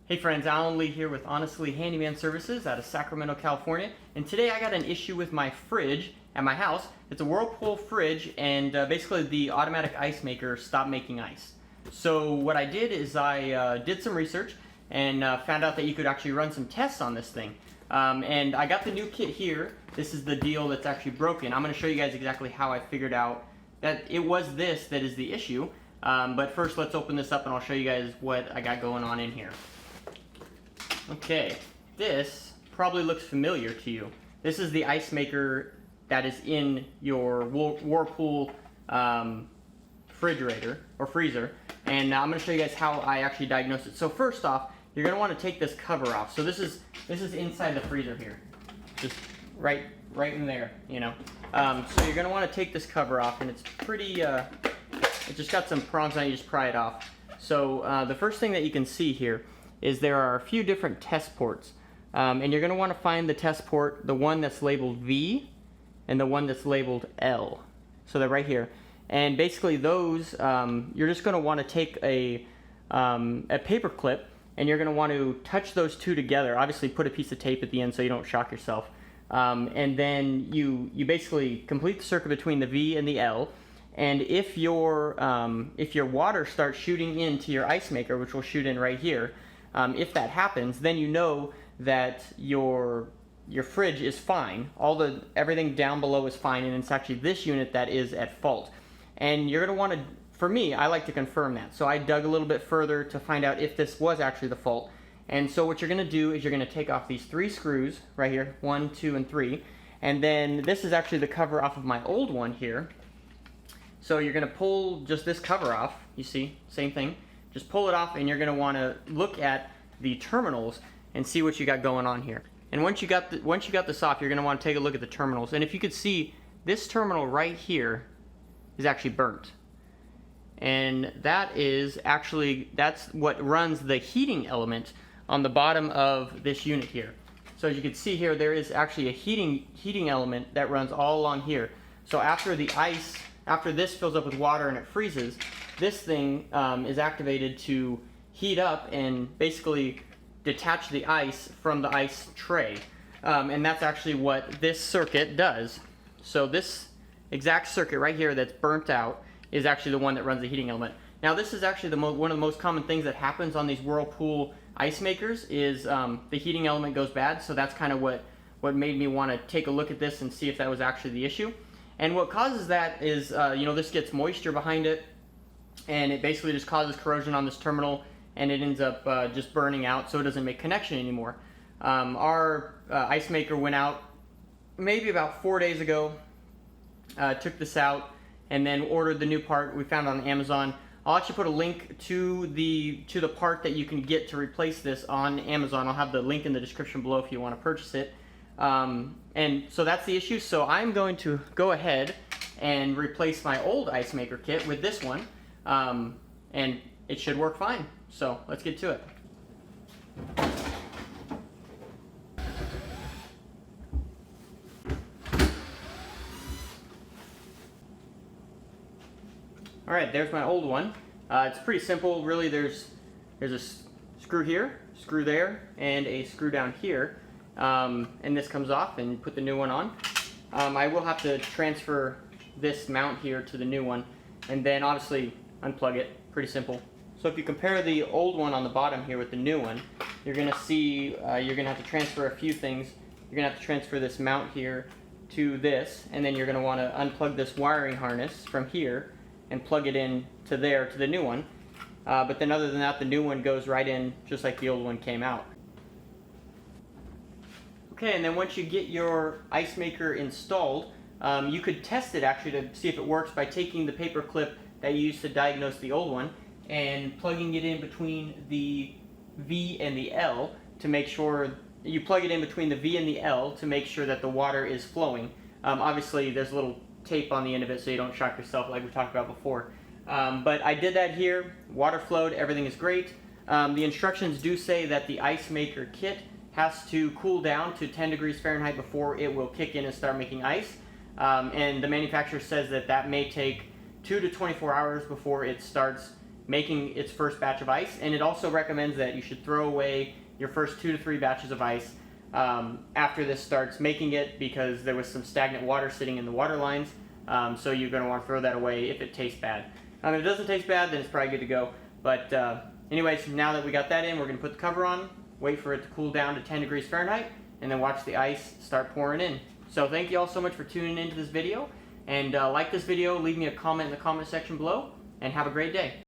Hey friends, Alan Lee here with Honestly Handyman Services out of Sacramento, California. And today I got an issue with my fridge at my house. It's a Whirlpool fridge, and basically the automatic ice maker stopped making ice. So what I did is I did some research and found out that you could actually run some tests on this thing. And I got the new kit here. This is the deal that's actually broken. I'm going to show you guys exactly how I figured out that it was this that is the issue. But first let's open this up and I'll show you guys what I got going on in here. Okay, this probably looks familiar to you. This is the ice maker that is in your Whirlpool refrigerator or freezer, and I'm going to show you guys how I actually diagnosed it. So first off, you're going to want to take this cover off. So this is inside the freezer here, just right in there, you know. So you're going to want to take this cover off, and it's pretty. It just got some prongs on it. You just pry it off. So the first thing that you can see here is there are a few different test ports, and you're going to want to find the test port, the one that's labeled V and the one that's labeled L. So they're right here, and basically those you're just going to want to take a paper clip, and you're going to want to touch those two together. Obviously put a piece of tape at the end so you don't shock yourself, and then you basically complete the circuit between the V and the L. And if your water starts shooting into your ice maker, which will shoot in right here, if that happens, then you know that your fridge is fine. Everything down below is fine, and it's actually this unit that is at fault. And you're going to want to, for me, I like to confirm that. So I dug a little bit further to find out if this was actually the fault. And so what you're going to do is you're going to take off these 3 screws right here, 1, 2, and 3. And then this is actually the cover off of my old one here. So you're going to pull just this cover off. You see, same thing. Just pull it off, and you're going to want to look at the terminals and see what you got going on here. And once you got this off, you're going to want to take a look at the terminals. And if you could see, this terminal right here is actually burnt. And that's what runs the heating element on the bottom of this unit here. So as you can see here, there is actually a heating element that runs all along here. So after this fills up with water and it freezes, this thing is activated to heat up and basically detach the ice from the ice tray. And that's actually what this circuit does. So this exact circuit right here that's burnt out is actually the one that runs the heating element. Now this is actually one of the most common things that happens on these Whirlpool ice makers is the heating element goes bad. So that's kind of what made me want to take a look at this and see if that was actually the issue. And what causes that is, this gets moisture behind it, and it basically just causes corrosion on this terminal, and it ends up just burning out, so it doesn't make connection anymore. Our ice maker went out maybe about 4 days ago, took this out, and then ordered the new part we found on Amazon. I'll actually put a link to the part that you can get to replace this on Amazon. I'll have the link in the description below if you want to purchase it. And so that's the issue. So I'm going to go ahead and replace my old ice maker kit with this one, and it should work fine. So let's get to it. All right, there's my old one. It's pretty simple, really. There's a screw here, screw there, and a screw down here. And this comes off, and you put the new one on. I will have to transfer this mount here to the new one, and then obviously unplug it. Pretty simple. So if you compare the old one on the bottom here with the new one, you're going to see you're going to have to transfer a few things. You're going to have to transfer this mount here to this, and then you're going to want to unplug this wiring harness from here and plug it in to there to the new one. But then other than that, the new one goes right in just like the old one came out. Okay, and then once you get your ice maker installed, you could test it actually to see if it works by taking the paper clip that you used to diagnose the old one and plugging it in between the V and the L to make sure you plug it in between the V and the L to make sure that the water is flowing. Obviously, there's a little tape on the end of it so you don't shock yourself like we talked about before. But I did that here. Water flowed. Everything is great. The instructions do say that the ice maker kit has to cool down to 10 degrees Fahrenheit before it will kick in and start making ice. And the manufacturer says that may take 2 to 24 hours before it starts making its first batch of ice, and it also recommends that you should throw away your first 2 to 3 batches of ice after this starts making it, because there was some stagnant water sitting in the water lines, so you're going to want to throw that away if it tastes bad. If it doesn't taste bad, then it's probably good to go. But anyways, now that we got that in, we're going to put the cover on, wait for it to cool down to 10 degrees Fahrenheit, and then watch the ice start pouring in. So thank you all so much for tuning into this video, and like this video, leave me a comment in the comment section below, and have a great day.